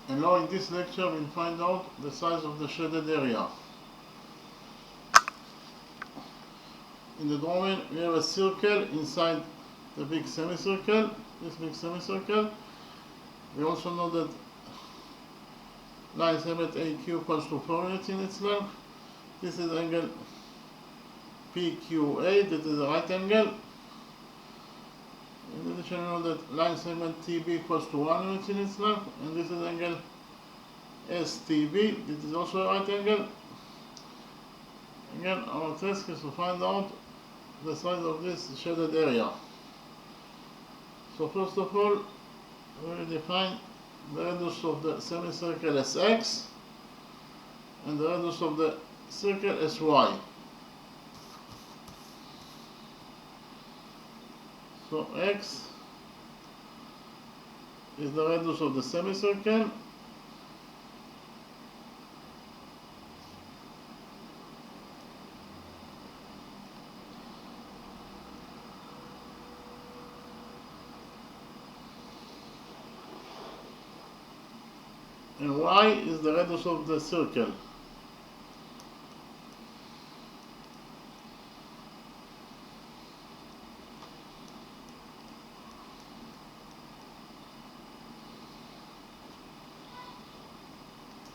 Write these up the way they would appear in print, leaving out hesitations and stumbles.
And now in this lecture we'll find out the size of the shaded area. In the drawing we have a circle inside the big semicircle, this big semicircle. We also know that line segment AQ equals to 4 units in its length. This is angle PQA, that is a right angle. In addition, we know that line segment TB equals to 1 unit in its length, and this is angle STB, this is also a right angle. Again, our task is to find out the size of this shaded area. So first of all, we will define the radius of the semicircle as x and the radius of the circle as y. So x is the radius of the semicircle, and y is the radius of the circle.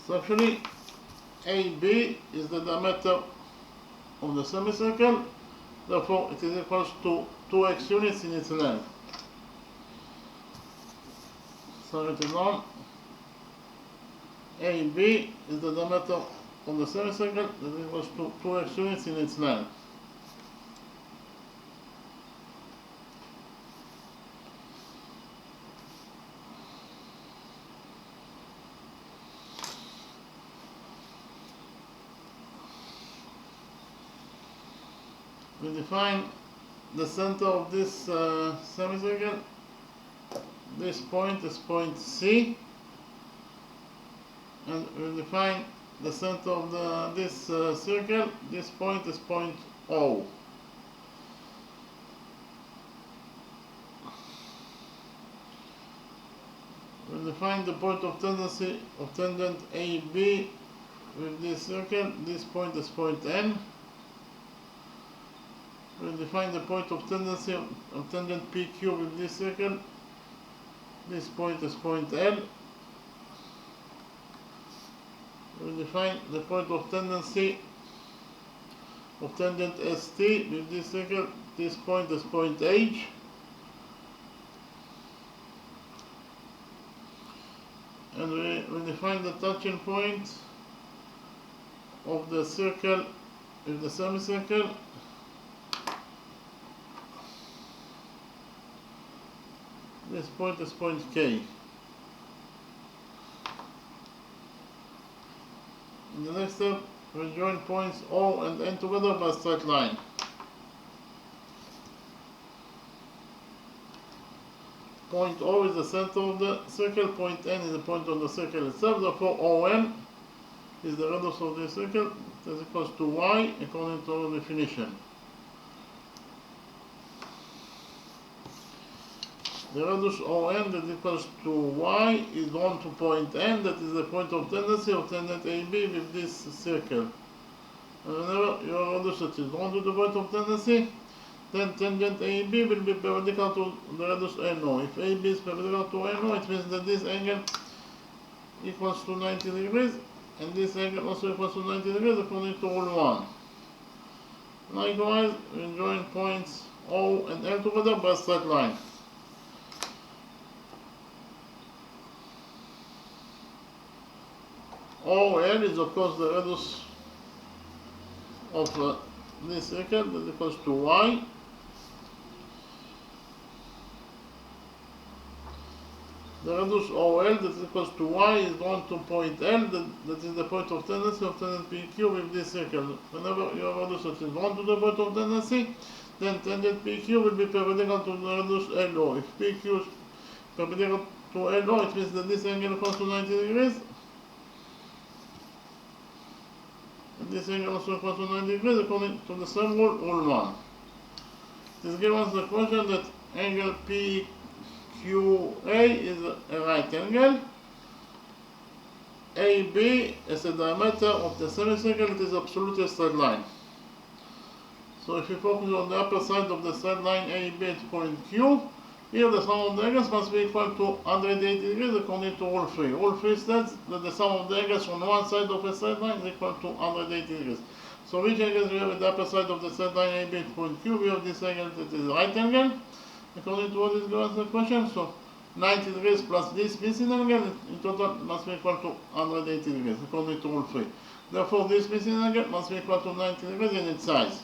So actually AB is the diameter of the semicircle, therefore it is equals to 2x units in its length. So write it down. AB is the diameter of the semicircle, that is equals to 2x units in its length. We define the center of this semicircle. This point is point C, and we define the center of this circle. This point is point O. We define the point of tendency of tangent AB with this circle. This point is point N. We define the point of tendency of tangent PQ with this circle. This point is point L. We define the point of tendency of tangent ST with this circle. This point is point H. And we define the touching point of the circle with the semicircle. This point is point K. In the next step, we join points O and N together by a straight line. Point O is the center of the circle, point N is the point on the circle itself, therefore ON is the radius of the circle, that is equals to y according to our definition. The radius ON that equals to y is drawn to point N, that is the point of tendency of tangent AB with this circle. And whenever your radius that is drawn to the point of tendency, then tangent AB will be perpendicular to the radius NO. If AB is perpendicular to NO, it means that this angle equals to 90 degrees, and this angle also equals to 90 degrees according to rule 1. Likewise, we join points O and L together by a straight line. OL is of course the radius of this circle, that equals to y. The radius OL that is equals to y is drawn to point L, that is the point of tendency of tangent PQ with this circle. Whenever your radius is drawn to the point of tendency, then tangent PQ will be perpendicular to the radius LO. If PQ is perpendicular to LO, it means that this angle equals to 90 degrees. And this angle also equals to 90 degrees according to the same rule, rule 1. This gives us the question that angle PQA is a right angle, AB is the diameter of the semicircle. It is absolutely a straight line. So if you focus on the upper side of the straight line AB at point Q, here the sum of the angles must be equal to 180 degrees according to rule 3. Rule 3 states that the sum of the angles on one side of a straight line is equal to 180 degrees. So which angles we have at the upper side of the straight line AB at point Q? We have this angle that is right angle, according to what is given in the question. So 90 degrees plus this missing angle in total must be equal to 180 degrees according to rule 3. Therefore this missing angle must be equal to 90 degrees in its size.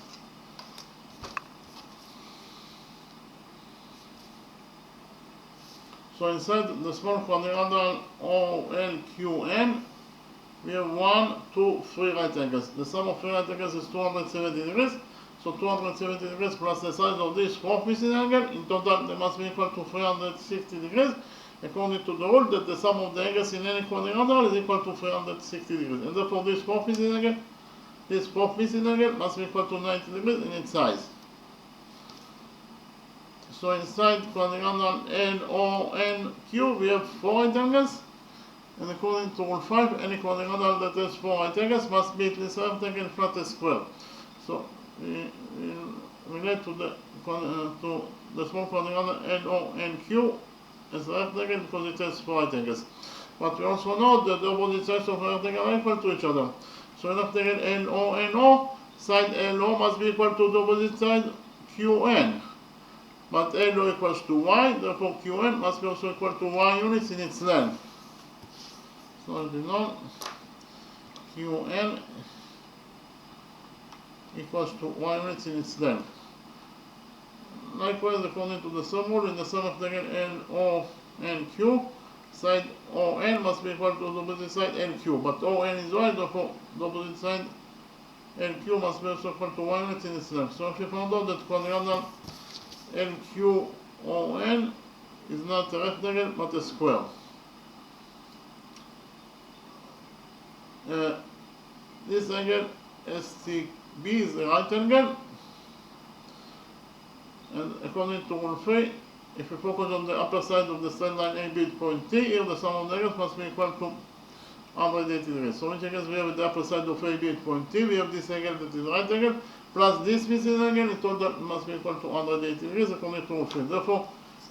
So inside the small quadrilateral OLQN, we have 1, 2, 3 right angles. The sum of 3 right angles is 270 degrees. So 270 degrees plus the size of this fourth missing angle, in total they must be equal to 360 degrees, according to the rule that the sum of the angles in any quadrilateral is equal to 360 degrees. And therefore this fourth missing angle must be equal to 90 degrees in its size. So inside quadrilateral NONQ we have 4 right angles, and according to rule 5, any quadrilateral that has 4 right angles must be at least a rectangle flat a square. So we relate to the small quadrilateral NONQ as a rectangle because it has 4 right angles. But we also know that the opposite sides of a rectangle are equal to each other. So in rectangle NONO, side LO must be equal to the opposite side QN. But LO equals to Y, therefore QN must be also equal to Y units in its length. So as we know, QN equals to Y units in its length. Likewise, according to the sum rule, in the sum of the NO and Q, side ON must be equal to the opposite side NQ. But ON is Y, therefore the opposite side NQ must be also equal to Y units in its length. So if you found out that quadrilateral LQON is not a rectangle but a square. This angle STB is a right angle, and according to rule 3, if we focus on the upper side of the straight line AB at point T, here the sum of the angles must be equal to 180 degrees. So which angles we have at the upper side of AB at point T? We have this angle that is right angle, plus this missing angle, in total must be equal to 180 degrees according to rule 3. Therefore,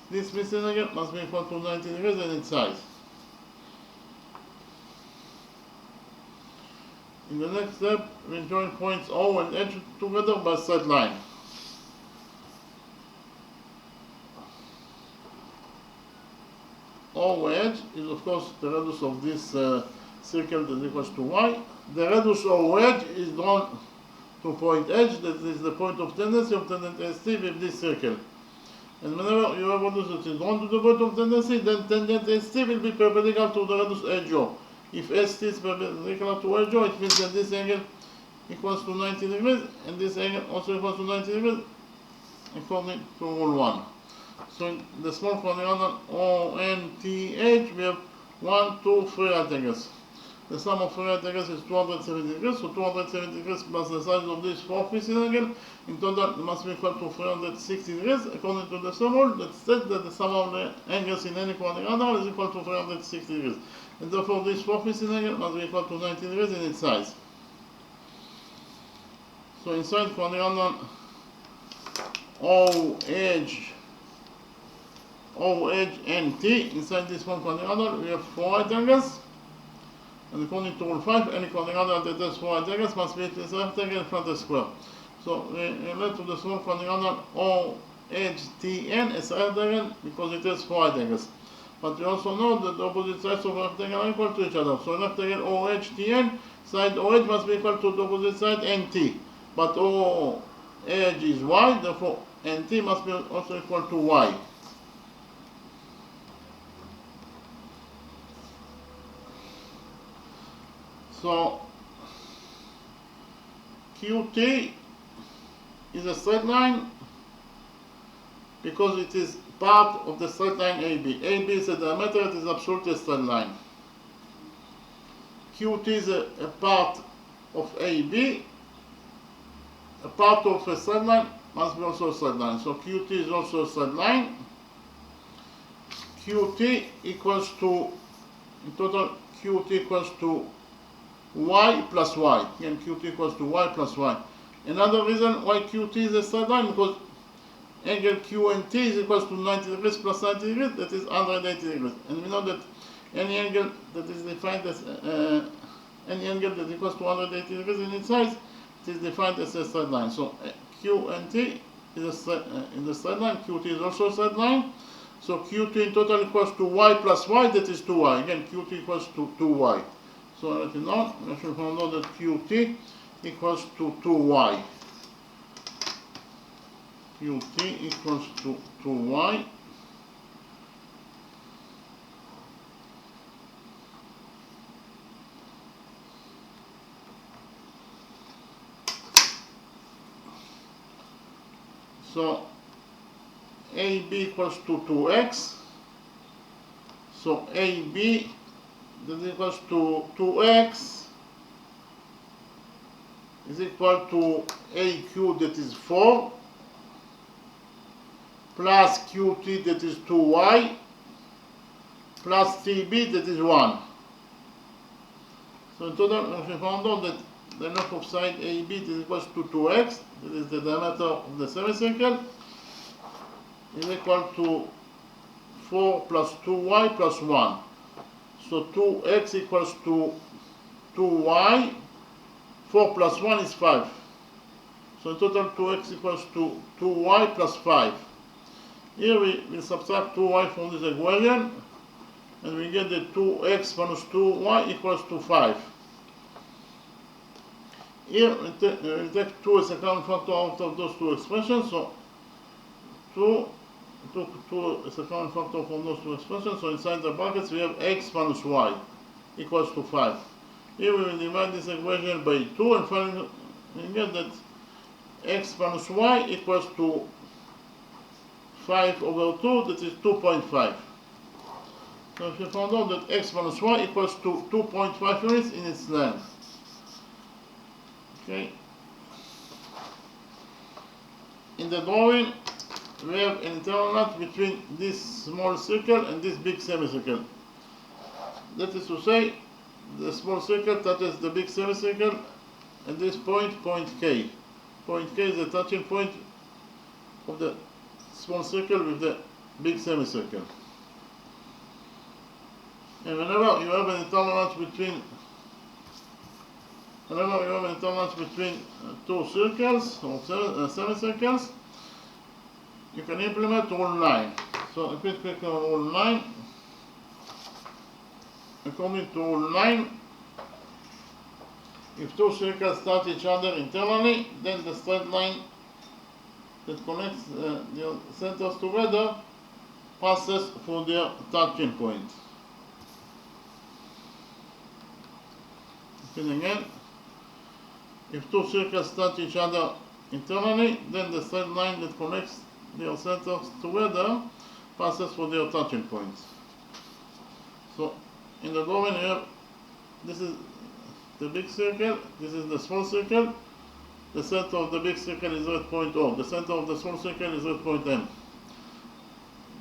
this missing angle must be equal to 90 degrees in its size. In the next step, we join points O and H together by straight line. OH is of course the radius of this circle that equals to Y. The radius OH is drawn to point H, that is the point of tendency of tangent ST with this circle. And whenever you have a radius that is drawn to the point of tendency, then tangent ST will be perpendicular to the radius HO. If ST is perpendicular to HO, it means that this angle equals to 90 degrees, and this angle also equals to 90 degrees, according to rule 1. So in the small quadrilateral ONTH, we have 1, 2, 3 right angles. The sum of 3 right angles is 270 degrees, so 270 degrees plus the size of this fourth missing angle, in total it must be equal to 360 degrees, according to the sum rule that states that the sum of the angles in any quadrilateral is equal to 360 degrees. And therefore this fourth missing angle must be equal to 90 degrees in its size. So inside quadrilateral OHNT, inside this one quadrilateral, we have 4 right angles. And according to rule 5, any quadrilateral that has 4 right angles must be at least a rectangle in front of a square. So we relate to the small quadrilateral OHTN as a rectangle because it has 4 right angles. But we also know that the opposite sides of a rectangle are equal to each other. So rectangle OHTN, side OH must be equal to the opposite side NT. But OH is Y, therefore NT must be also equal to Y. So QT is a straight line because it is part of the straight line AB. AB is a diameter, it is absolutely a straight line. QT is a part of AB. A part of a straight line must be also a straight line. So QT is also a straight line. QT equals to in total qt equals to y plus y. Again, qt equals to y plus y. Another reason why qt is a straight line, because angle q and t is equals to 90 degrees plus 90 degrees, that is 180 degrees. And we know that any angle that is defined as any angle that equals to 180 degrees in its size, it is defined as a straight line. So q and t is a straight line. Qt is also a straight line. So qt in total equals to y plus y, that is 2y. Again, qt equals to 2y. So let it know, we should find out that qt equals to 2y. qt equals to 2y. So AB equals to 2x. So AB that equals to 2x is equal to AQ, that is 4, plus QT, that is 2y, plus TB, that is 1. So in total, we found out that the length of side AB is equals to 2x, that is the diameter of the semicircle, is equal to 4 plus 2y plus 1. So 2x equals to 2y, 4 plus 1 is 5. So in total 2x equals to 2y plus 5. Here we subtract 2y from this equation, and we get that 2x minus 2y equals to 5. Here we take 2 as a common factor out of those two expressions, so 2 is a common factor from those two expressions, so inside the brackets we have x minus y equals to 5. Here we will divide this equation by 2 and finally we get that x minus y equals to 5 over 2, that is 2.5. So if you found out that x minus y equals to 2.5 units in its length. Okay. In the drawing, we have an internal knot between this small circle and this big semicircle. That is to say, the small circle touches the big semicircle at this point, point K. Point K is the touching point of the small circle with the big semicircle. And whenever you have an internal knot between two circles or semicircles, you can implement rule 9. So if we click on rule 9, according to rule 9, if two circles touch each other internally, then the straight line that connects their centers together passes through their touching point. And again, if two circles touch each other internally, then the straight line that connects their centers together passes through their touching points. So in the drawing here, this is the big circle, this is the small circle. The center of the big circle is at point O. The center of the small circle is at point M.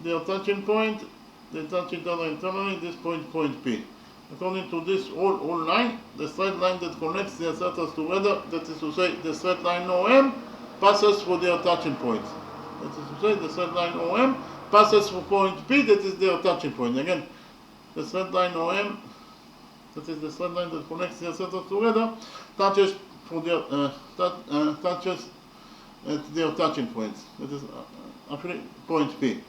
Their touching point, they touch each other internally, this point P. According to this rule 9, the straight line that connects their centers together, that is to say, the straight line OM, passes through their touching point. That is to say, the straight line OM passes through point P, that is their touching point. Again, the straight line OM, that is the straight line that connects their centers together, touches through their touches at their touching points. That is actually point P.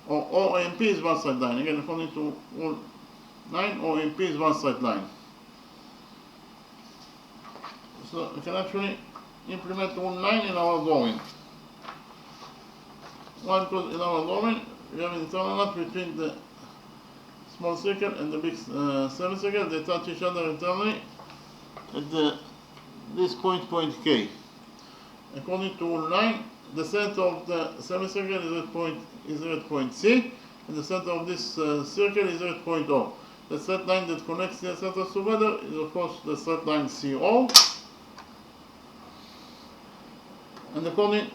Or O and P is one straight line. Again, according to rule 9, O and P is one straight line. So we can actually implement rule 9 in our drawing. Why? Because in our drawing we have an internal knot between the small circle and the big semicircle. They touch each other internally at this point K. According to rule 9, the center of the semicircle is at point C, and the center of this circle is at point O. The straight line that connects the centers together is of course the straight line CO. And according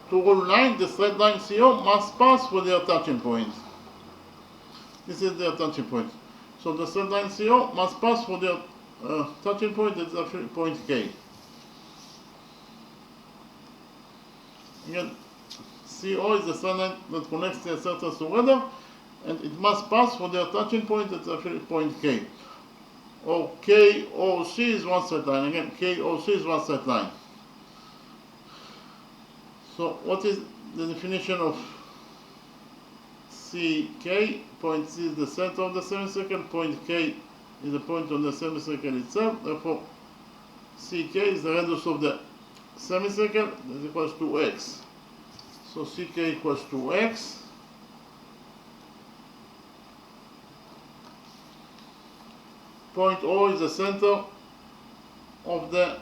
to rule 9, the straight line CO must pass through their touching point. This is their touching point. So the straight line CO must pass for the touching point, that is actually point K. Again, CO is the straight line that connects the circles together, and it must pass for their touching point, that's actually point K. Or KOC is one straight line. Again, KOC is one straight line. So what is the definition of CK? Point C is the center of the semicircle, point K is the point on the semicircle itself, therefore CK is the radius of the semicircle, that is equals to X. So CK equals to X. Point O is the center of the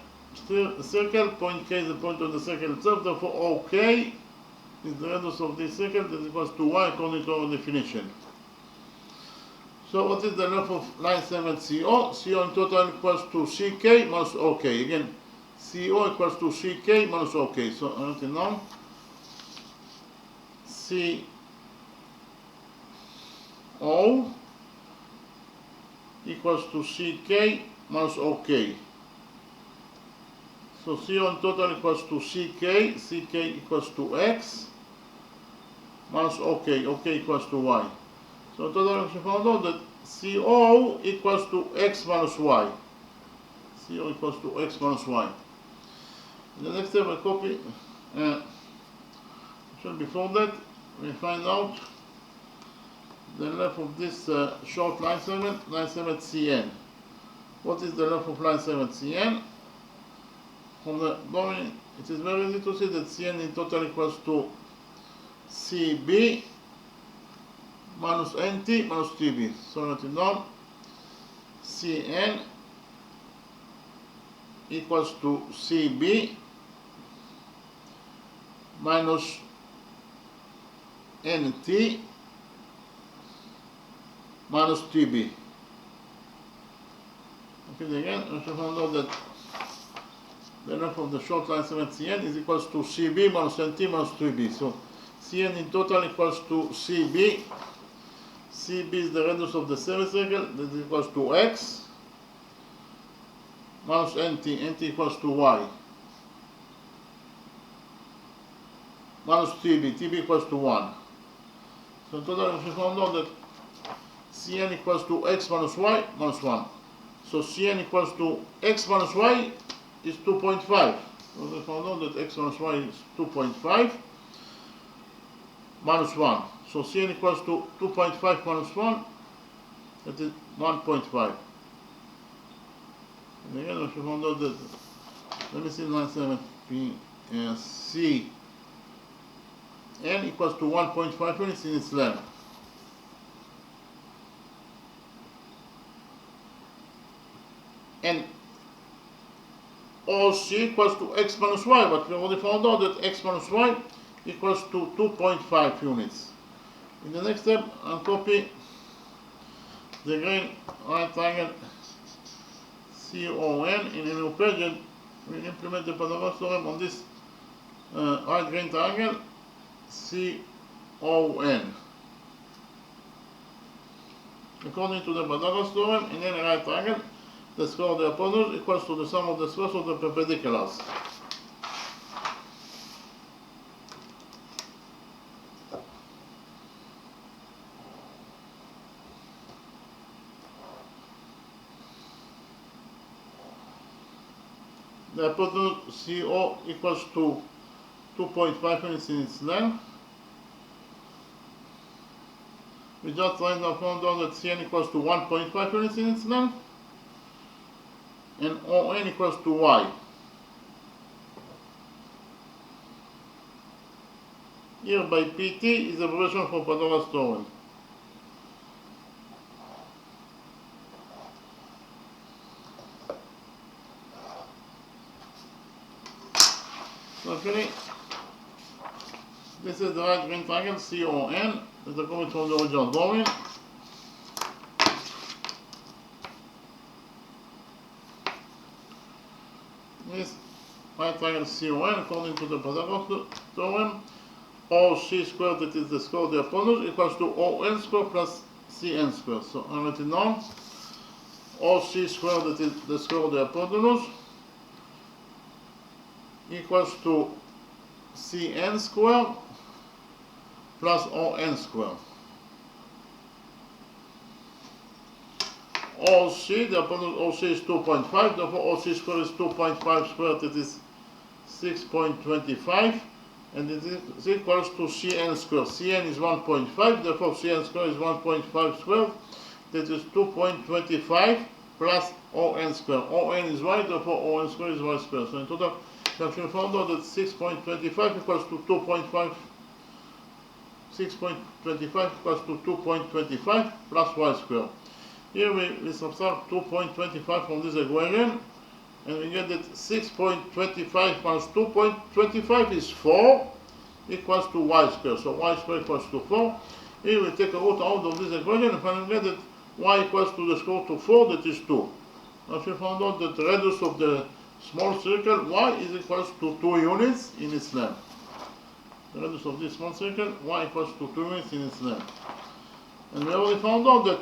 circle, point K is the point of the circle itself, therefore OK is the radius of this circle, that is equals to Y according to our definition. So what is the length of line segment CO? CO in total equals to CK minus OK. Again, CO equals to CK minus OK. So I write it down. CO equals to CK minus OK. So CO in total equals to CK. CK equals to X minus OK. OK equals to Y. So total we found out that CO equals to X minus Y. CO equals to X minus Y. In the next step I copy, before that we find out the length of this short line segment CN. What is the length of line segment CN? From the drawing it is very easy to see that CN in total equals to CB minus NT minus TB. So write it down. CN equals to CB minus NT minus TB. Okay, again, we should find out that the length of the short line segment CN is equals to CB minus NT minus TB. So CN in total equals to CB. CB is the radius of the semicircle, that is equals to X minus NT. NT equals to Y minus TB. TB equals to 1. So in total we found out that CN equals to X minus Y minus 1. So CN equals to X minus Y is 2.5. So we found out that X minus Y is 2.5 minus 1. So CN equals to 2.5 minus 1, that is 1.5. And again, we found out that, let me see, line segment C N equals to 1.5 units in its length. And OC equals to X minus Y, but we already found out that X minus Y equals to 2.5 units. In the next step, I'll copy the green right triangle CON in a new page, and we'll implement the Pythagoras theorem on this right green triangle CON. According to the Pythagoras theorem, in any right triangle, the square of the hypotenuse equals to the sum of the squares of the perpendiculars. The hypotenuse CO equals to 2.5 units in its length. We just found out that CN equals to 1.5 units in its length, and ON equals to Y. Here by PT is the abbreviation for Pythagoras theorem. So actually, this is the right green triangle CON, that are coming from the original drawing. This right triangle CON, according to the Pythagoras theorem, OC squared, that is the square of the hypotenuse, equals to ON squared plus cn squared. So I write it down. OC squared, that is the square of the hypotenuse, equals to cn squared plus on squared. OC, the hypotenuse OC is 2.5, therefore OC squared is 2.5 squared, it is 6.25, and it is equals to cn squared. Cn is 1.5, therefore cn squared is 1.5 squared, that is 2.25 plus on squared. On is y, therefore on squared is y squared. So in total, we actually found out that 6.25 equals to 2.5. 6.25 equals to 2.25 plus y squared. Here we subtract 2.25 from this equation, and we get that 6.25 minus 2.25 is 4, equals to y squared. So y squared equals to 4. Here we take a root out of this equation, and finally get that y equals to the square root of 4, that is 2. Now we found out that the radius of the small circle y is equals to 2 units in its length. The radius of this small circle y equals to 2 units in its length. And we already found out that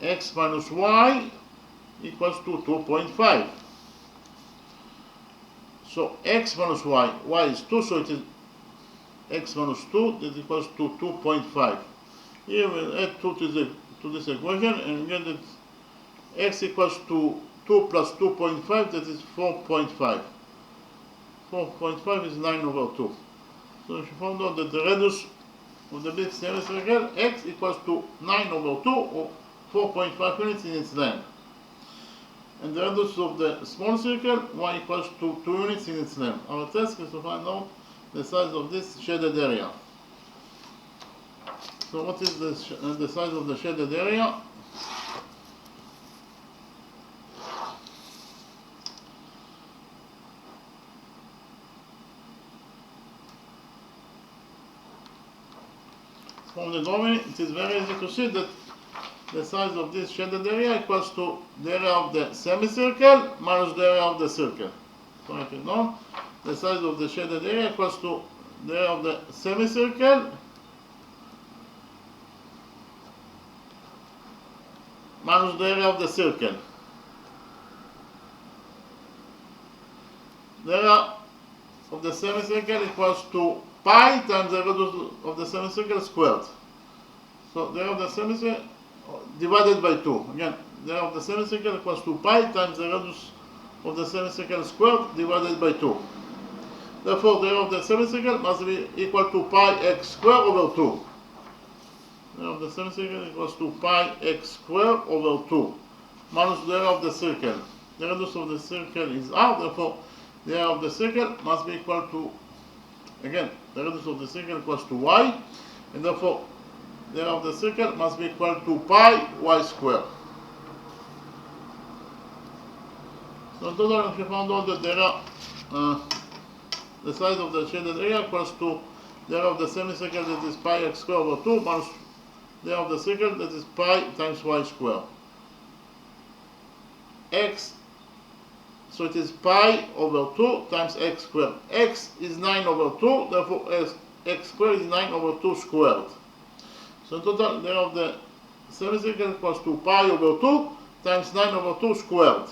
x minus y equals to 2.5. So x minus y is 2, so it is x minus 2, that equals to 2.5. Here we'll add 2 to this equation, and we get that x equals to 2 plus 2.5, that is 4.5. 4.5 is 9 over 2. So she found out that the radius of the big semicircle x equals to 9 over 2, or 4.5 units in its length. And the radius of the small circle y equals to 2 units in its length. Our task is to find out the size of this shaded area. So what is the size of the shaded area? From the drawing, it is very easy to see that the size of this shaded area equals to the area of the semicircle minus the area of the circle. So write it down. The size of the shaded area equals to the area of the semicircle minus the area of the circle. The area of the semicircle equals to pi times the radius of the semicircle squared. So the area of the semicircle divided by 2. Again, the area of the semicircle equals to pi times the radius of the semicircle squared divided by 2. Therefore, the area of the semicircle must be equal to pi x squared over 2. The area of the semicircle equals to pi x squared over 2 minus the area of the circle. The radius of the circle is r, therefore the area of the circle must be equal to, again, the radius of the circle equals to y, and therefore the area of the circle must be equal to pi y squared. So in total, we found out that the size of the shaded area equals to the area of the semicircle, that is pi x squared over 2, minus the area of the circle, that is pi times y squared. So it is pi over 2 times x squared. X is 9 over 2, therefore x squared is 9 over 2 squared. So in total, the area of the semicircle equals to pi over 2 times 9 over 2 squared.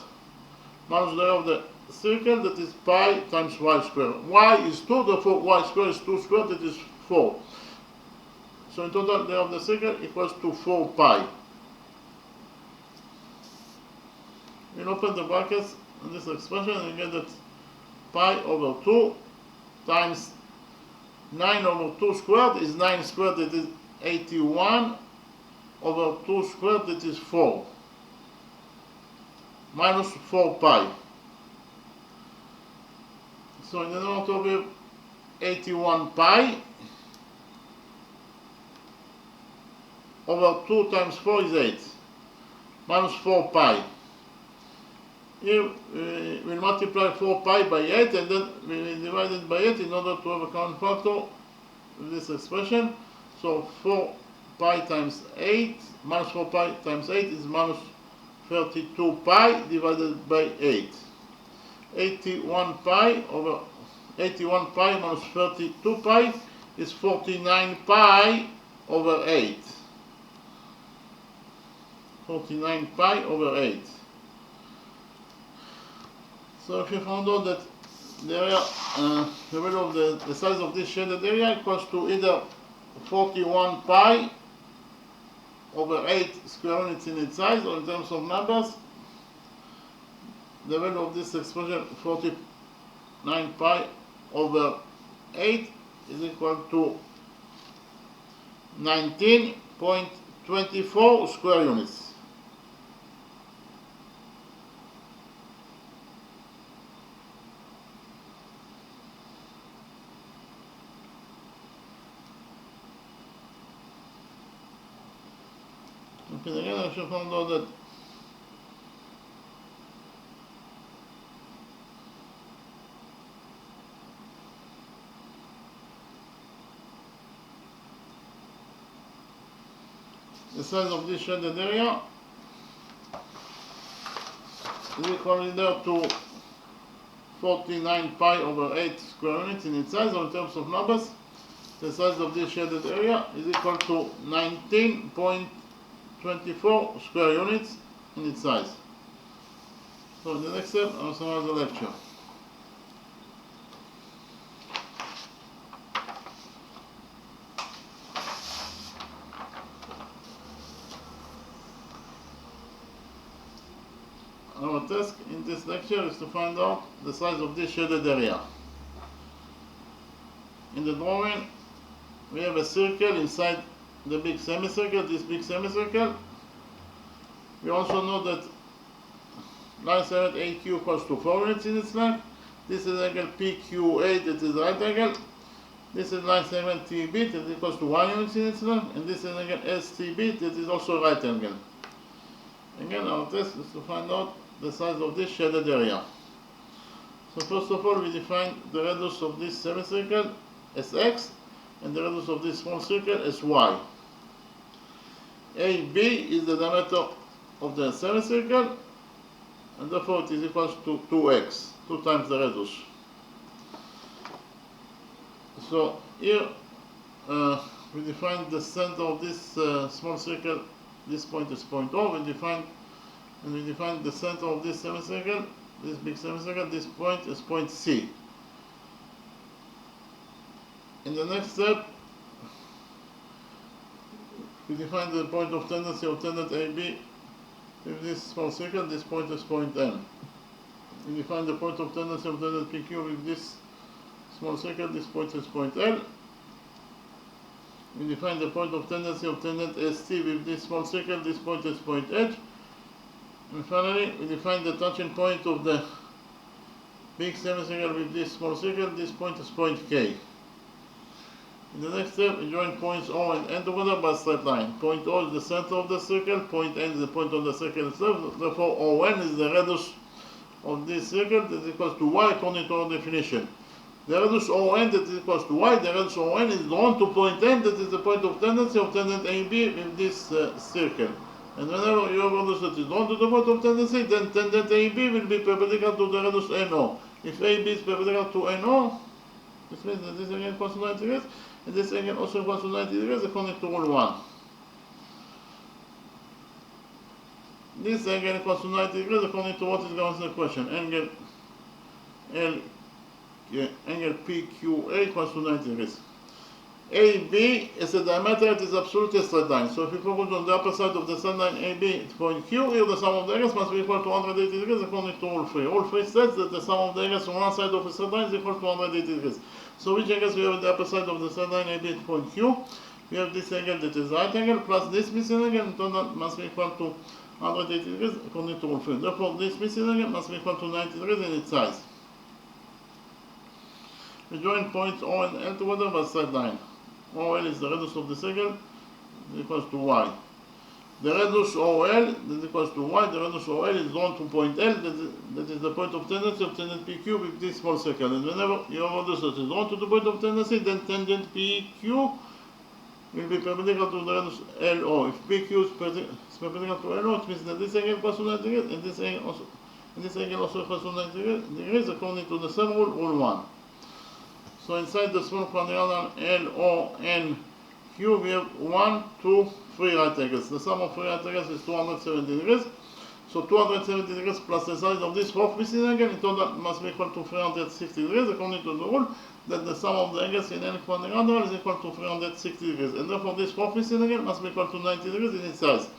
Minus the area of the circle, that is pi times y squared. Y is 2, therefore y squared is 2 squared, that is 4. So in total, the area of the circle equals to 4 pi. We'll open the brackets in this expression, and we get that pi over 2 times 9 over 2 squared is 9 squared, that is 81 over 2 squared, that is 4. Minus 4 pi. So in the denominator we have 81 pi over 2 times 4 is 8. Minus 4 pi. Here we multiply 4 pi by 8, and then we divide it by 8 in order to have a common factor with this expression. So 4 pi times 8 minus 4 pi times 8 is minus 32 pi divided by 8. 81 pi minus 32 pi is 49 pi over 8. 49 pi over 8. So if you found out that the area, the value of the size of this shaded area equals to either 41 pi over 8 square units in its size, or in terms of numbers, the value of this expression 49 pi over 8 is equal to 19.24 square units. Okay, again I should find out that the size of this shaded area is equal either to 49 pi over 8 square units in its size, or in terms of numbers, the size of this shaded area is equal to 19.24 square units in its size. So in the next step, I'll summarize the lecture. Our task in this lecture is to find out the size of this shaded area. In the drawing, we have a circle inside the big semicircle, this big semicircle. We also know that line segment AQ equals to 4 units in its length. This is angle PQA, that is right angle. This is line segment TB, that equals to 1 unit in its length. And this is angle STB, that is also right angle. Again, our test is to find out the size of this shaded area. So first of all, we define the radius of this semicircle as x, and the radius of this small circle as y. AB is the diameter of the semicircle, and therefore it is equal to 2x, 2 times the radius. So here we define the center of this small circle. This point is point O. We define the center of this semicircle, this big semicircle. This point is point C. In the next step, we define the point of tendency of tangent AB with this small circle. This point is point N. We define the point of tendency of tangent PQ with this small circle. This point is point L. We define the point of tendency of tangent ST with this small circle. This point is point H. And finally, we define the touching point of the big semicircle with this small circle. This point is point K. In the next step, we join points O and N together by a straight line. Point O is the center of the circle. Point N is the point of the circle itself. Therefore, ON is the radius of this circle that is equal to y according to our definition. The radius ON that is equal to y, the radius ON is drawn to point N, that is the point of tendency of tangent AB with this circle. And whenever you have a radius that is drawn to the point of tendency, then tangent AB will be perpendicular to the radius NO. If AB is perpendicular to NO, this means that this angle equals to 90 degrees, and this angle also equals to 90 degrees according to rule 1. This angle equals to 90 degrees according to what is given in the question. Angle PQA equals to 90 degrees. AB is a diameter, it is absolutely a straight line. So if you focus on the upper side of the straight line AB at point Q, here the sum of the angles must be equal to 180 degrees according to rule 3. Rule 3 states that the sum of the angles on one side of a straight line is equal to 180 degrees. So which angles we have at the upper side of the straight line AB at point Q? We have this angle that is right angle plus this missing angle, and total must be equal to 180 degrees according to rule 3. Therefore, this missing angle must be equal to 90 degrees in its size. We join points O and L together by a straight line. OL is the radius of the circle, equals to y. The radius OL that equals to y, the radius OL is drawn to point L, that is the point of tendency of tangent PQ with this small circle. And whenever your radius is drawn to the point of tendency, then tangent PQ will be perpendicular to the radius LO. If PQ is perpendicular to LO, it means that this angle equals to 90 degrees, and this angle also equals to 90 degrees according to the same rule, rule 1. So inside the small quadrilateral LON Q, we have 1, 2, 3 right angles. The sum of 3 right angles is 270 degrees. So 270 degrees plus the size of this fourth missing angle in total must be equal to 360 degrees according to the rule that the sum of the angles in any quadrilateral is equal to 360 degrees. And therefore this fourth missing angle must be equal to 90 degrees in its size.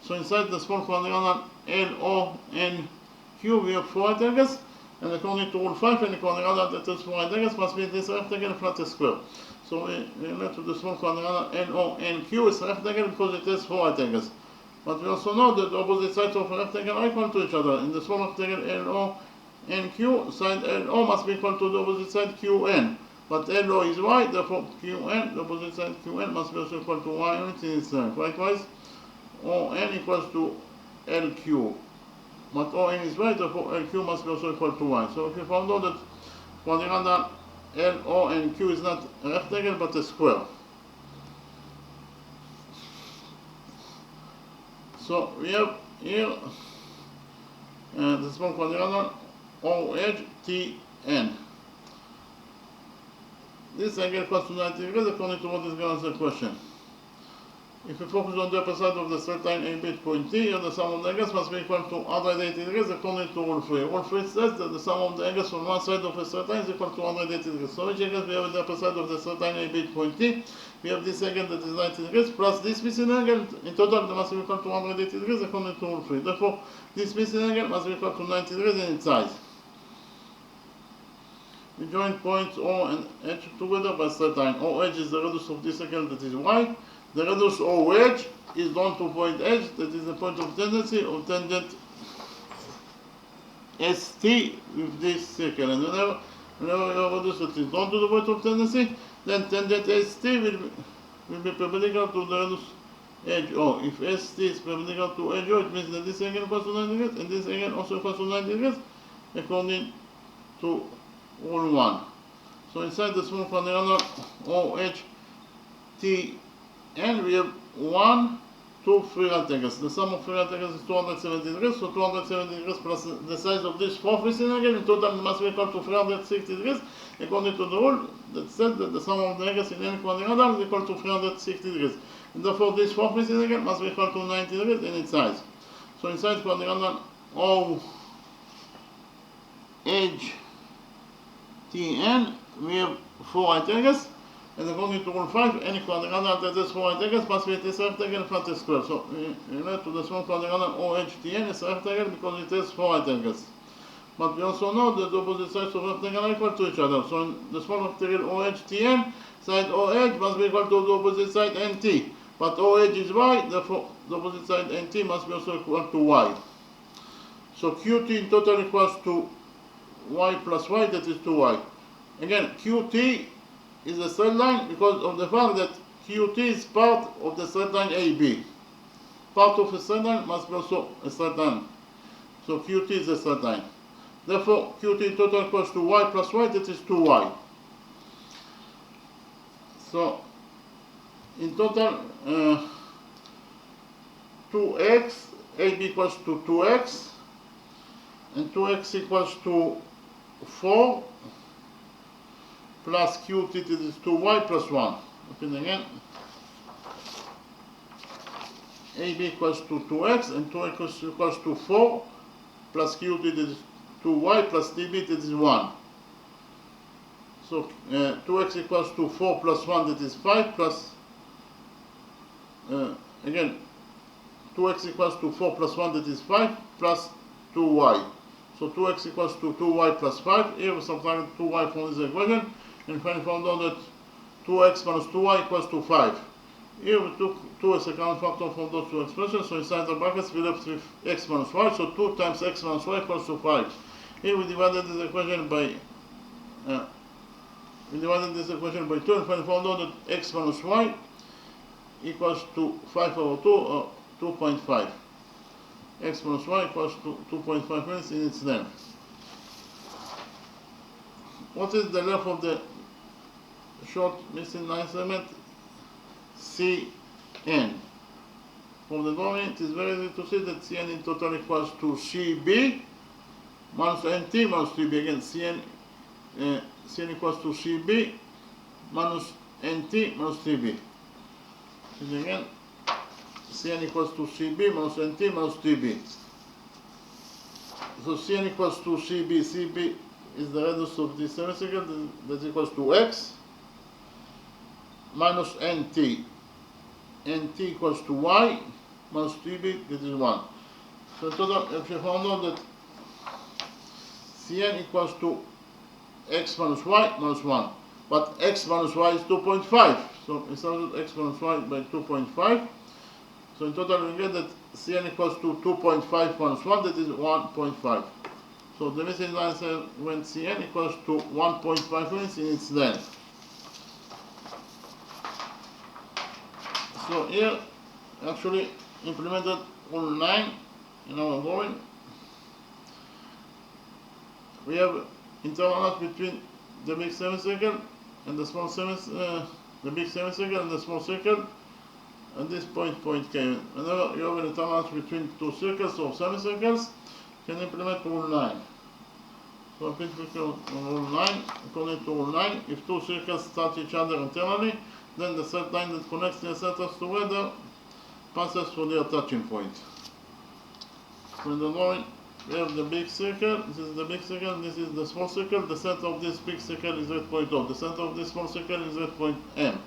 So inside the small quadrilateral LONQ we have 4 right angles. And according to rule 5, any quadrilateral that has 4 right angles must be this rectangle flat square. So we relate to the small quadrilateral LONQ is rectangle because it has 4 right angles. But we also know that the opposite sides of a rectangle are equal to each other. In the small rectangle LONQ, side LO must be equal to the opposite side QN. But LO is Y, therefore QN, the opposite side QN must be also equal to Y units in its length. Likewise, ON equals to LQ. But ON is Y, therefore LQ must be also equal to Y. So if you found out that quadrilateral LONQ is not a rectangle but a square. So we have here the small quadrilateral OHTN. This angle equals to 90 degrees according to what is given as the question. If we focus on the upper side of the straight line AB at point T, here the sum of the angles must be equal to 180 degrees according to rule 3. Rule 3 says that the sum of the angles from one side of a straight line is equal to 180 degrees. So which angles we have at the upper side of the straight line AB at point T? We have this angle that is 90 degrees plus this missing angle. In total, they must be equal to 180 degrees according to rule 3. Therefore, this missing angle must be equal to 90 degrees in its size. We join points O and H together by straight line. OH is the radius of this angle that is Y. The radius OH is drawn to point H, that is the point of tendency of tangent ST with this circle. And whenever your radius is drawn to the point of tendency, then tangent ST will be perpendicular to the radius HO. If ST is perpendicular to HO, it means that this angle equals to 90 degrees and this angle also equals to 90 degrees according to rule 1. So inside the small quadrilateral OHTN we have 1, 2, 3 right angles. The sum of 3 right angles is 270 degrees, so 270 degrees plus the size of this fourth missing angle in total must be equal to 360 degrees according to the rule that said that the sum of the angles in any quadrilateral is equal to 360 degrees. And therefore this fourth missing angle must be equal to 90 degrees in its size. So inside quadrilateral OHTN we have 4 right angles. And according to rule 5, any quadrilateral that has 4 right angles must be this rectangle flat square. So relate to the small quadrilateral OHTN is a rectangle because it has 4 right angles. But we also know that the opposite sides of rectangle are equal to each other. So in the small rectangle OHTN, side OH must be equal to the opposite side NT. But OH is Y, therefore the opposite side NT must be also equal to Y. So QT in total equals to Y plus Y, that is 2Y. Again, QT is a straight line because of the fact that QT is part of the straight line AB. Part of a straight line must be also a straight line. So QT is a straight line. Therefore, QT total equals to Y plus Y, that is 2Y. So, in total, 2x, AB equals to 2x, and 2x equals to 4, plus QT, it is 2Y plus 1. Okay, again, AB equals to 2x, and 2x equals to 4, plus QT, it is 2Y plus DB, that is 1. So 2x equals to 4 plus 1, that is 5, plus, again, 2x equals to 4 plus 1, that is 5, plus 2y. So 2x equals to 2y plus 5. Here we subtract 2y from this equation, and finally found out that 2x minus 2y equals to 5. Here we took 2 as a common factor from those two expressions, so inside the brackets we left with x minus y, so 2 times x minus y equals to 5. Here we divided this equation by 2 and finally found out that x minus y equals to 5 over 2 or 2.5. X minus y equals to 2.5 minutes in its length. What is the length of the short missing line segment CN? From the drawing, it is very easy to see that CN in total equals to CB minus NT minus CB. Again, CN equals to CB minus NT minus CB. And again, Cn equals to Cb minus Nt minus Tb. So Cn equals to Cb. Cb is the radius of the semicircle, that equals to x minus Nt. Nt equals to y minus Tb, that is 1. So in total, if you found out that Cn equals to x minus y minus 1, but x minus y is 2.5. So we started x minus y by 2.5. So in total we get that Cn equals to 2.5 minus 1, that is 1.5. So the missing line says when Cn equals to 1.5 units in its length. So here actually implemented rule 9 in our drawing. We have internal arc between the big semicircle and the small semicircle, the big semicircle and the small circle, and this point K. Whenever you have an internal arc between two circles or semicircles, you can implement rule 9. So applicable rule 9, according to rule 9, if two circles touch each other internally, then the straight line that connects their centers together passes through their touching point. So in the drawing, we have the big circle, this is the big circle, this is the small circle, the center of this big circle is red point O, the center of this small circle is red point M.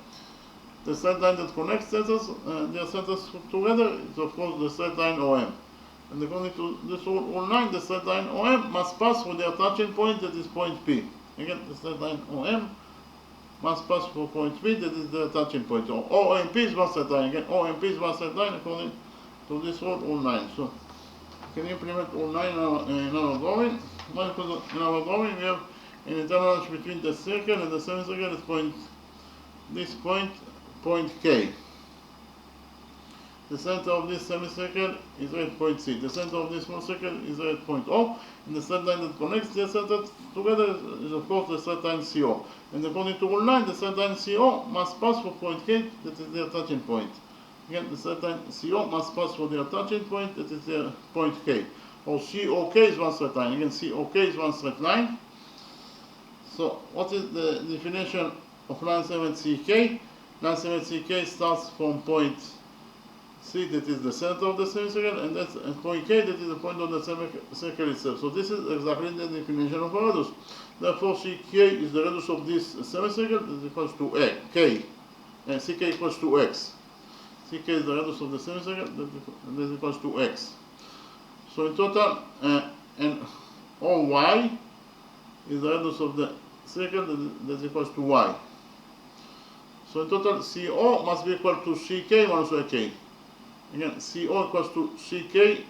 The straight line that connects their centers together is of course the straight line OM. And according to this rule 9, the straight line OM must pass through their touching point, that is point P. Again, the straight line OM must pass through point P, that is the touching point. So OMP is one straight line. Again, OMP is one straight line according to this rule 9. So can implement rule 9 in our drawing. In our drawing we have an internal arc between the circle and the semicircle is this point K. The center of this semicircle is red point C. The center of this small circle is red point O. And the straight line that connects their centers together is of course the straight line CO. And according to rule 9, the straight line CO must pass through point K, that is their touching point. Again, the straight line CO must pass through their touching point, that is their point K. Or COK is one straight line. Again, COK is one straight line. So what is the definition of line segment CK? Line segment CK starts from point C, that is the center of the semicircle, and that's point K, that is the point of the semicircle itself. So this is exactly the definition of a radius. Therefore, CK is the radius of this semicircle, that is equals to K, and CK equals to X. CK is the radius of the semicircle, that is equals to X. So in total, and OY is the radius of the circle, that is equals to Y. So in total, CO must be equal to CK minus AK. Again, CO equals to CK,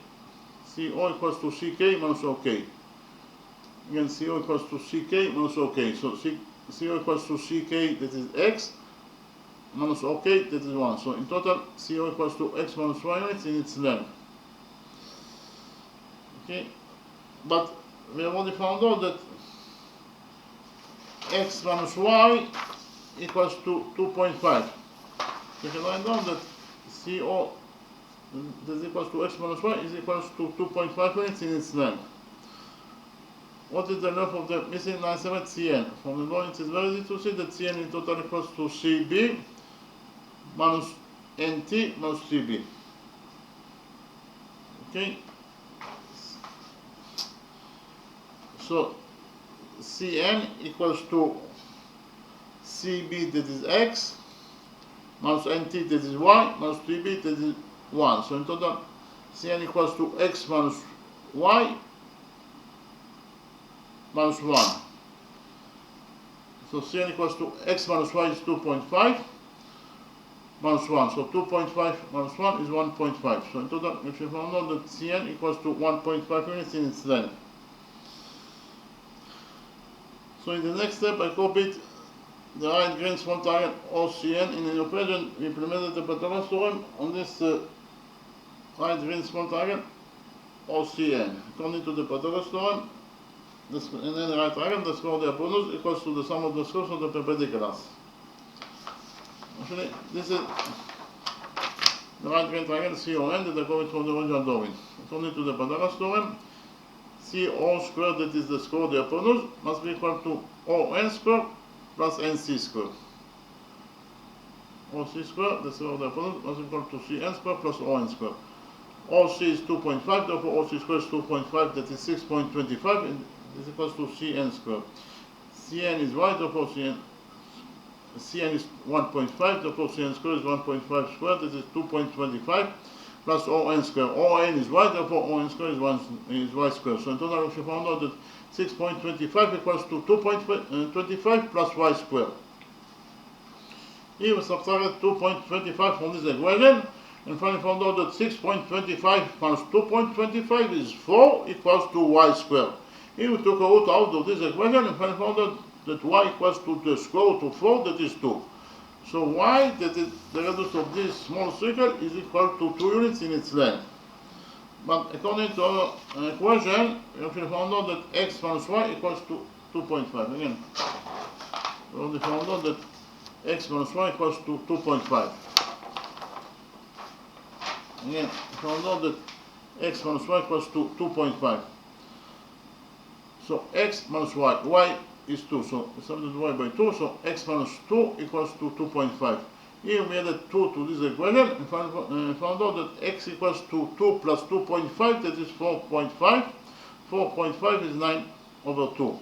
CO equals to CK minus OK. Again, CO equals to CK minus OK. So CO equals to CK, that is X, minus OK, that is 1. So in total, CO equals to X minus Y units in its length. Okay, but we have already found out that X minus Y equals to 2.5. We can write down that CO that is equals to X minus Y is equals to 2.5 units in its length. What is the length of the missing line segment Cn? From the drawing it is very easy to see that Cn in total equals to Cb minus Nt minus Tb. Okay? So Cn equals to Cb, that is X, minus Nt, that is Y, minus Tb, that is 1. So in total, Cn equals to X minus Y minus 1. So Cn equals to X minus Y is 2.5 minus 1. So 2.5 minus 1 is 1.5. So in total, if you found out that Cn equals to 1.5 units in its length. So in the next step, I copied the right green small triangle OCN. In an operation, we implemented the Pythagoras theorem on this right green small triangle OCN. According to the Pythagoras theorem, in any right triangle, the square of the hypotenuse equals to the sum of the squares of the perpendiculars. Actually, this is the right green triangle CON that I copied from the original drawing. According to the Pythagoras theorem, CO squared, that is the square of the hypotenuse, must be equal to ON squared plus NC squared. OC square, the sum of the hypotenuse must be equal to CN square plus ON square. OC is 2.5, therefore OC square is 2.5, that is 6.25, and this equals to CN square. CN is y, therefore CN is 1.5, therefore CN square is 1.5 squared, that is 2.25, plus ON square. ON is y, therefore ON square is y square. So in total we found out that 6.25 equals to 2.25 plus y square. Here we subtracted 2.25 from this equation, and finally found out that 6.25 minus 2.25 is 4 equals to y squared. Here we took a root out of this equation and finally found out that y equals to the square root of 4, that is 2. So y, that is the radius of this small circle, is equal to 2 units in its length. But according to our equation, we actually found out that x minus y equals to 2.5. Again, we already found out that x minus y equals to 2.5. Again, we found out that x minus y equals to 2.5. So x minus y is 2, so we substitute y by 2, so x minus 2 equals to 2.5. Here we added 2 to this equation and found out that x equals to 2 plus 2.5, that is 4.5. 4.5 is 9 over 2.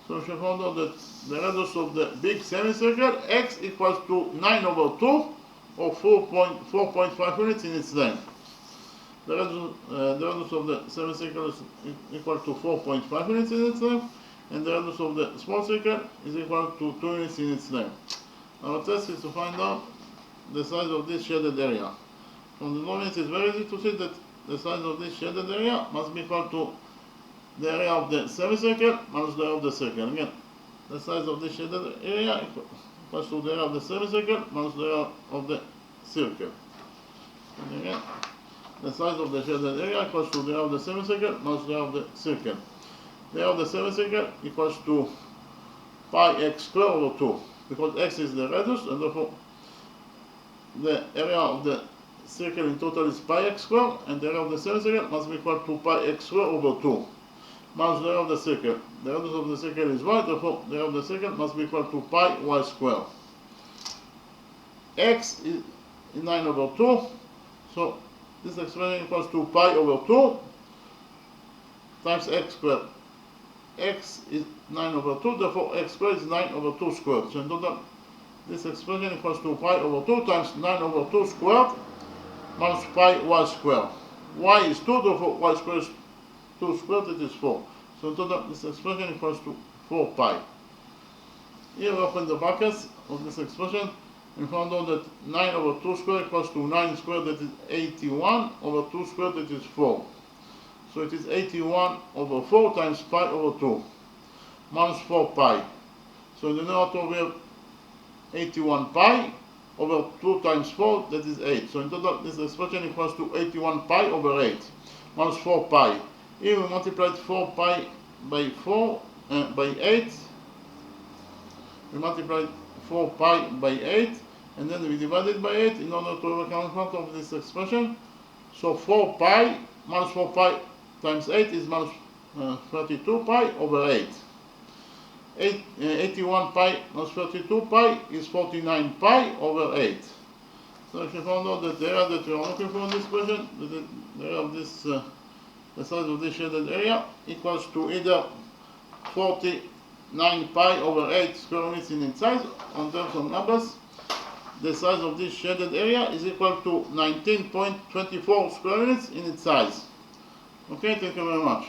So we found out that the radius of the big semicircle, x equals to 9 over 2, or 4.5 units in its length. The radius of the semicircle is equal to 4.5 units in its length, and the radius of the small circle is equal to 2 units in its length. Our task is to find out the size of this shaded area. From the denominator, it's very easy to see that the size of this shaded area must be equal to the area of the semicircle minus the area of the circle. Again, the size of this shaded area equals to the area of the semicircle minus the area of the circle. And again, the size of the shaded area equals to the area of the semicircle minus the area of the circle. The area of the semicircle equals to pi x squared over 2, because x is the radius, and therefore the area of the circle in total is pi x squared, and the area of the semicircle must be equal to pi x squared over 2, minus the area of the circle. The radius of the circle is y, therefore the area of the circle must be equal to pi y squared. X is 9 over 2, so this expression equals to pi over 2 times x squared. X is 9 over 2, therefore x squared is 9 over 2 squared. So in total, this expression equals to pi over 2 times 9 over 2 squared minus pi y squared. Y is 2, therefore y squared is 2 squared, it is 4. So in total, this expression equals to 4 pi. Here we open the brackets of this expression and found out that 9 over 2 squared equals to 9 squared, that is 81, over 2 squared, that is 4. So it is 81 over 4 times pi over 2, minus 4 pi. So in the numerator we have 81 pi over 2 times 4, that is 8. So in total this expression equals to 81 pi over 8, minus 4 pi. Here we multiplied 4 pi by 8. We multiplied 4 pi by 8, and then we divided by 8 in order to overcome in front of this expression. So 4 pi minus 4 pi times 8 is minus 32 pi over 8. 81 pi minus 32 pi is 49 pi over 8. So if you found out that the area that we are looking for in this question, the area of this, the size of this shaded area equals to either 49 pi over 8 square units in its size. On terms of numbers, the size of this shaded area is equal to 19.24 square units in its size. Okay, thank you very much.